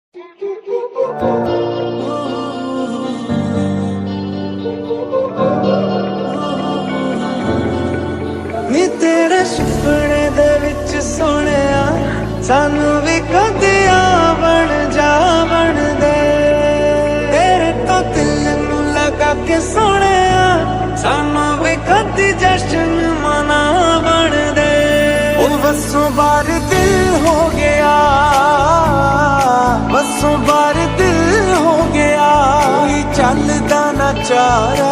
नी तेरे सुपने दे विच सोहणिया सानू भी कदे बन जा बन दे। तेरे तो दिल नू लगा के सोहणिया सानू भी कदे जश्न मना बन दे। ओ बसों बार दिल हो गया, बसों बार दिल हो गया, कोई चलदा ना चारा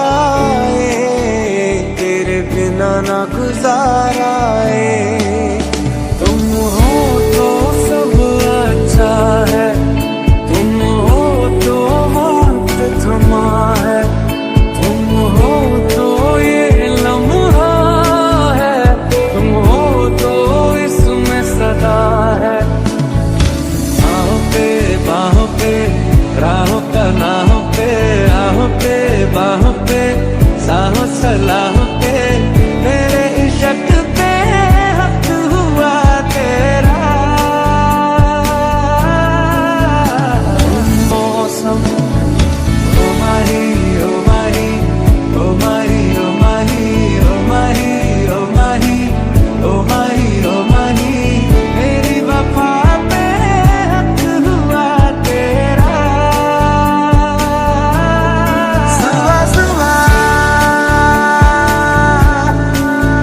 तेरे बिना ना गुजारा तुम हो तो सब अच्छा है, तुम हो तो वक्त थमा है, तुम हो तो ये लम्हा है, तुम हो तो इसमें सदा है। बाहों पे राहों का नाहों पे आहों पे बाहों पे साहों सलाहों पे मेरे इश्क पे हक हुआ तेरा। मौसम ओ माही ओ माही ओ माही ओ माही ओ माही ओ माही ओ माही ओ माही मेरी वफा पे हक हुआ तेरा। सुबह सुबह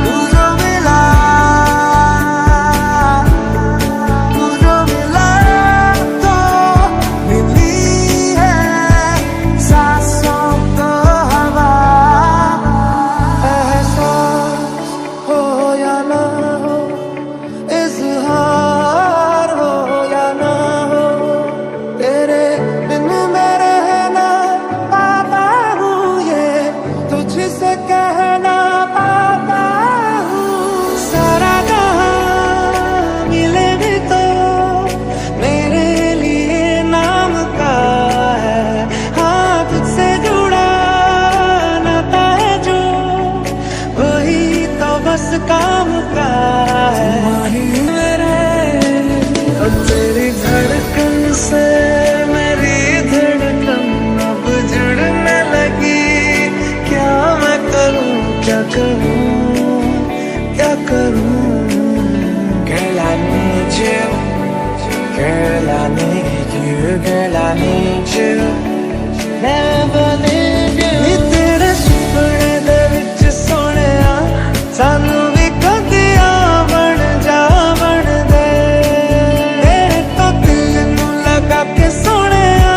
तू जो मिला तो मिली है सांसों को हवा। एहसास हो या ना हो, इजहार हो या ना हो, तेरे बिन मैं रहना पाता हूँ ये तुझसे कहना पाता हूँ। सारा जहां मिले भी तो मेरे लिए नाम का है, हाँ तुझसे जुड़ा नाता है जो वही तो बस काम का है। मेरे और तेरी धड़कन से मेरी धड़कन अब जुड़ने लगी। क्या मैं करूं क्या करूं क्या करूं। Girl I need you, girl I need you, girl I need you, never leave you। नी तेरे सुपने दे विच सोहणिया सानू भी कदे बन जा बन दे। तेरे तो दिल नू लगा के सोहणिया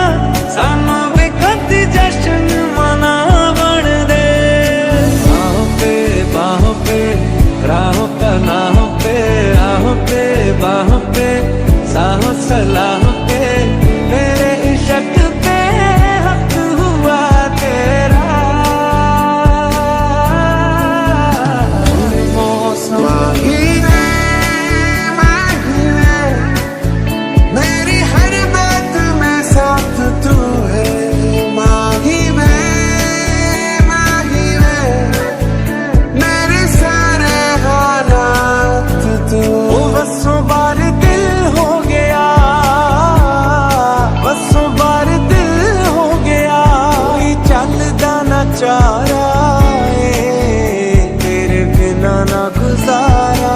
सानू भी कदे जश्न मना बन दे। बाहों पे राहों का नाहों पे आहों पे बाहों पे साहों सलाहों पे मेरे इश्क पे हक हुआ तेरा। मौसम माही है मेरी हर बात में साथ तू है। माही मेरे सारे हालात तू। ओ बसों बार दिल हो गया, बसों बार दिल हो गया, कोई चलदा ना चारा तेरे बिना ना गुजारा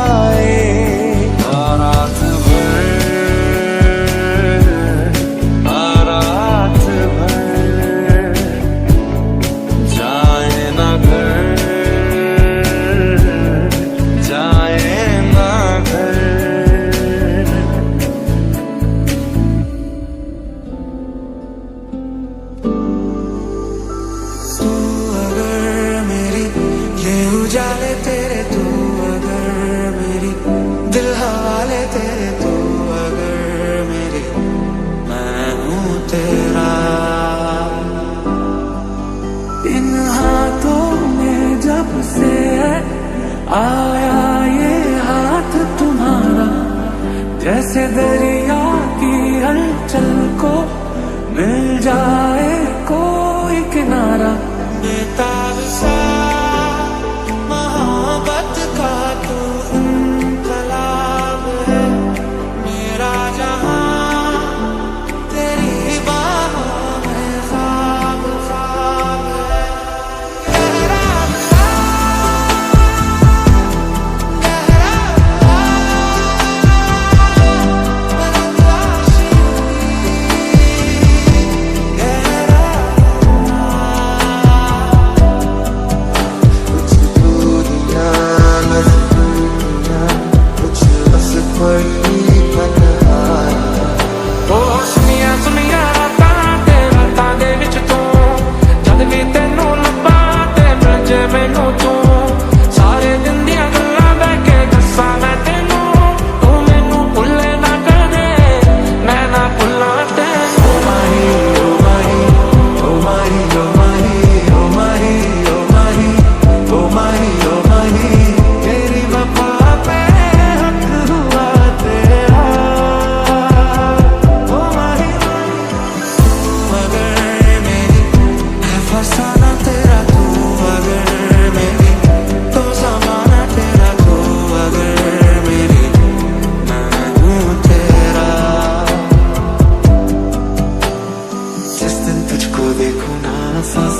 रात भर रात भर जाए ना घर जाए ना घर। तू अगर मेरी ये उजाले तेरे, तू अगर मेरी दिल हवाले तेरे, तू अगर मेरी मैं हूँ तेरा। इन हाथों में जब से आया ये हाथ तुम्हारा, जैसे दरिया की हलचल को मिल जाए कोई किनारा। बेताब सा मोहब्बत का तू इनकलाब है, मेरा जहां तेरे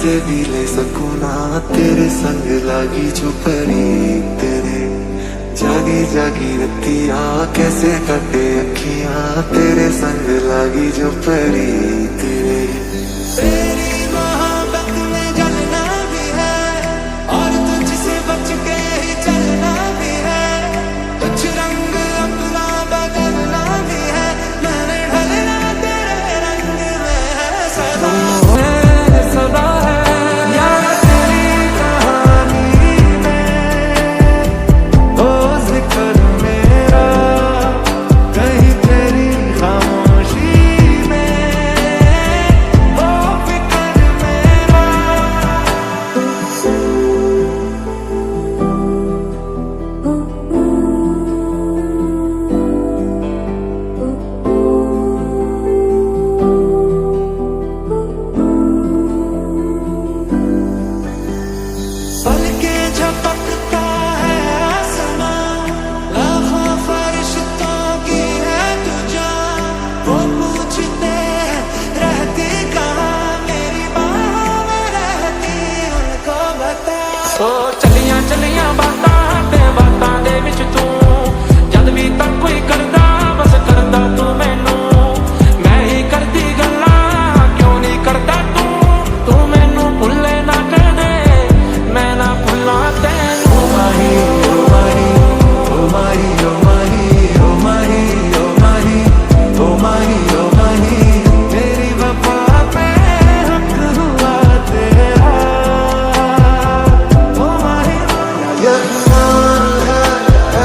से भी ले सकूं ना तेरे संग लागी जो परी तेरे जागी जागी रतियां कैसे कटे अखियां तेरे संग लागी जो परी तेरे तेरी मोहब्बत में जलना भी है और तुझसे बच के ही चलना भी है कुछ रंग अपना बदलना भी है मैंने ढलना तेरे रंग में है सदा सदा है यार तेरी कहानी में ओ जिक्र मेरा कहीं तेरी खामोशी में ओ फिक्र मेरा पल के झपकता है आसमां लाखों फरिश्तों की है तू जान वो पूछते रहती कहाँ मेरी बाहों में रहती उनको बता ओ चलियां चलियां बातां ते बातां दे विच तू जद भी तक कोई करदा बस करदा तू मैनू मैं ही करदी गल्लां क्यों नहीं करदा तू मैनू भुल्ले ना कर दे मैं ना भुल्ला तैनू माही ओ माही ओ माही ओ माही ओ माही ओ माही ओ माही ओ माही तेरी वफा पे हक हुआ तेरा ओ माही ये ईमान है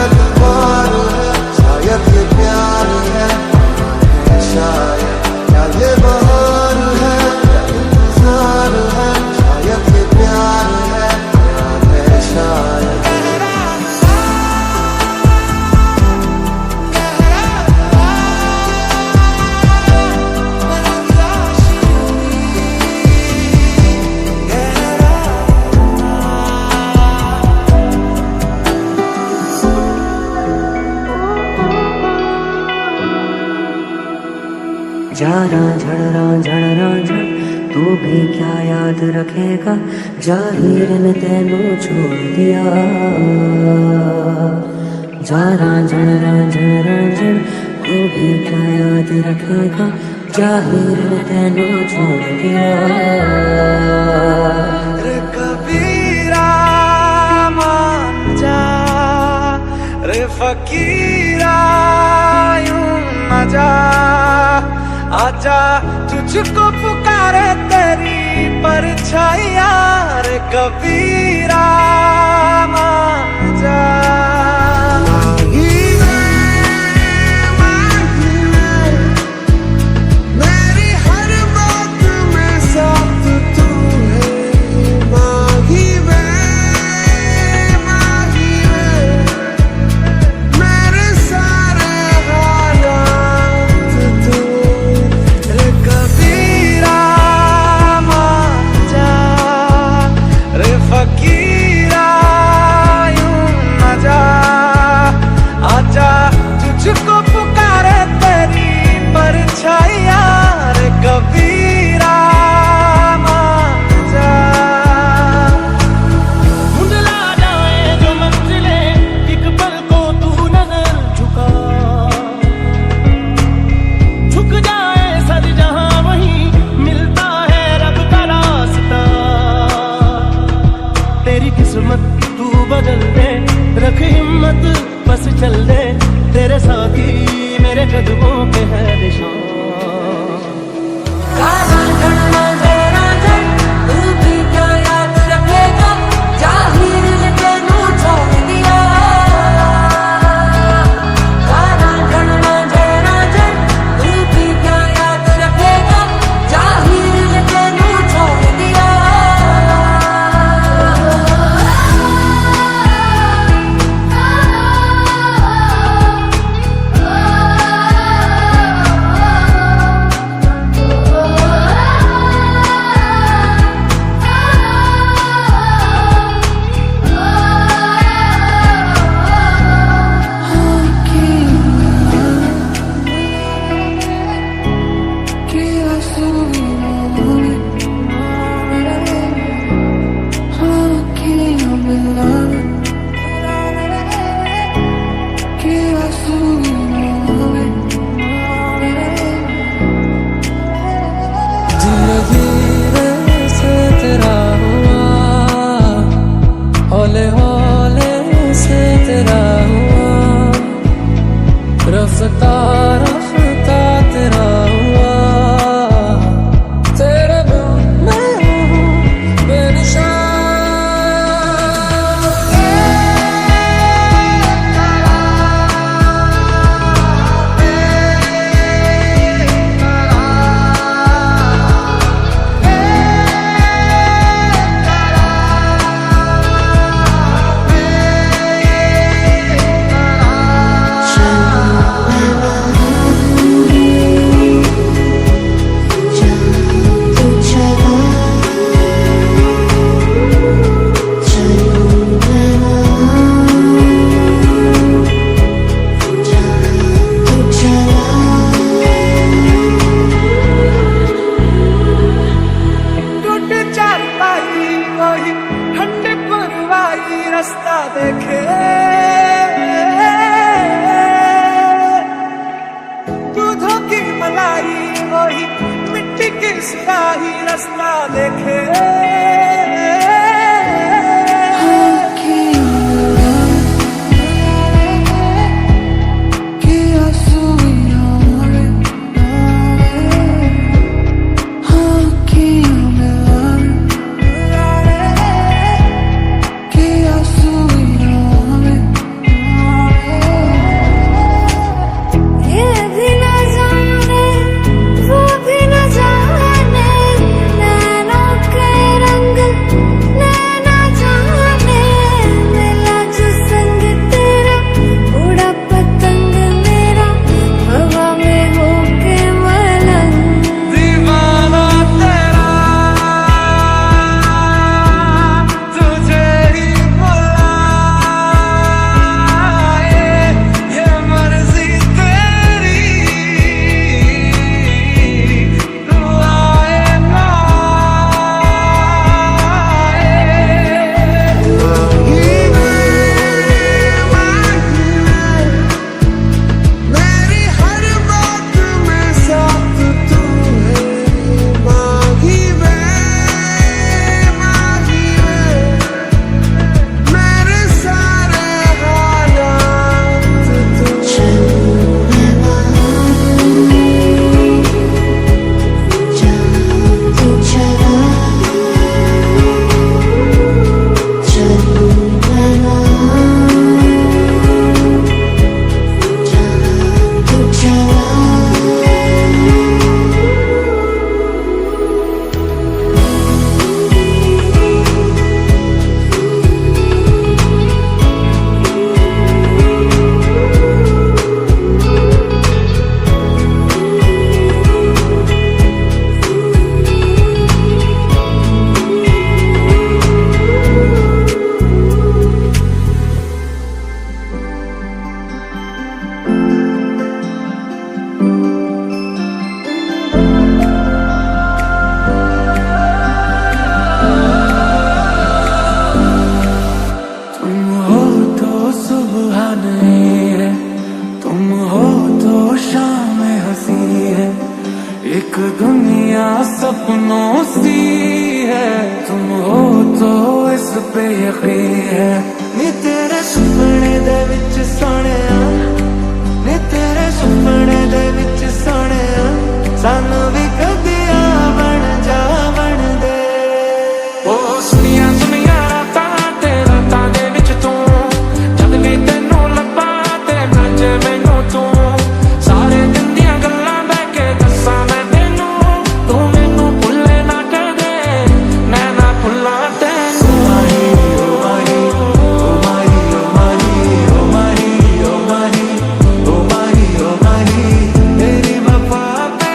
एतबार है शायद ये प्यार है शायद क्या ये बहार है क्या इंतजार है शायद ये प्यार है प्यार है शायद जाना झड़ तू भी क्या याद रखेगा जाहिर ने तेनू छोड़ दिया जाना झड़ तू भी क्या याद रखेगा जाहिर ने तेनू छोड़ दिया रे कबीरा मान जा रे फकीरा यूं न जा आजा तुझको पुकारे तेरी परछाइयां रे कबीरा मान जा मेरी हर बात में साथ तू है माही में मेरे सारे हालात तू रे कबीरा मान जा रे फकीरा यूं न जा रफ्ता रफ्ता तेरा हुआ, तेरे बिन मैं हूँ बेनिशान। रास्ता देखे दूधों की मलाई वही मिट्टी की सिराही रास्ता देखे। एक दुनिया सपनों सी है, तुम हो तो इस पे यकीन है। नी तेरे सुपने दे विच सोहणिया, नी तेरे सुपने दे विच सोहणिया, सानू भी कदी बन जा बन दे। ओ सुनिया सुनिया रातां ते रातां दे विच तू, जद भी तैनू लब्बां ते नचे मैनू तू, सारे दिन दियां गल्लां बह के दस्सां मैं तैनू, तू मैनू भुल्ले ना कदे मैं ना भुल्लां तैनू। तेरी वफा पे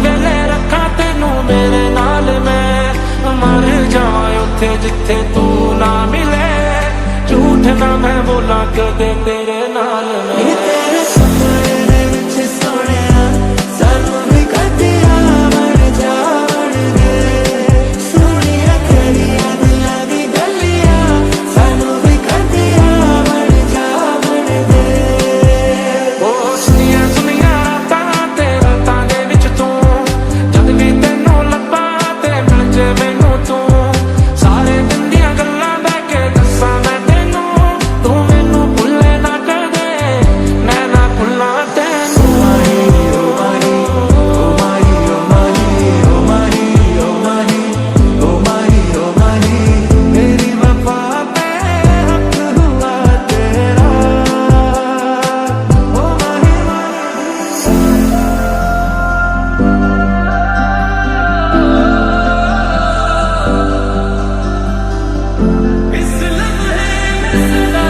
वेले रखा तेनू मेरे नाल, मैं मर जावां उत्थे जिथे तू ना मिले, झूठ ना मैं बोला कदे तेरे नाल मैं। नी तेरे सुपने दे विच सोहणिया सानू भी कदियां बन जावण दे, सोहणी रखड़िया दिलां दी गलियां सानू भी कदियां बन जावण दे। ओ सुनिया सुनिया रातां ते रातां दे विच तू, जद भी तैनू लब्भां ते मिल जे मैनू तू, सारे दिन दियां गल्लां बह के दस्सां मैं तैनू, तू मैनू भुल्ले ना कदे मैं ना भुल्लां तैनू। मेरी वफा पे हक हुआ तेरा, ओ माही इस लम्हे मिसला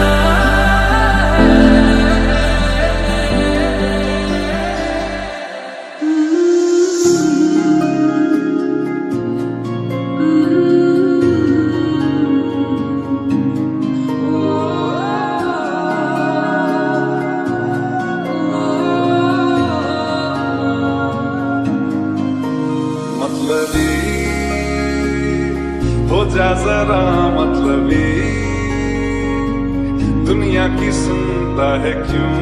मतलबी हो जा जरा मतलबी, दुनिया की सुनता है क्यों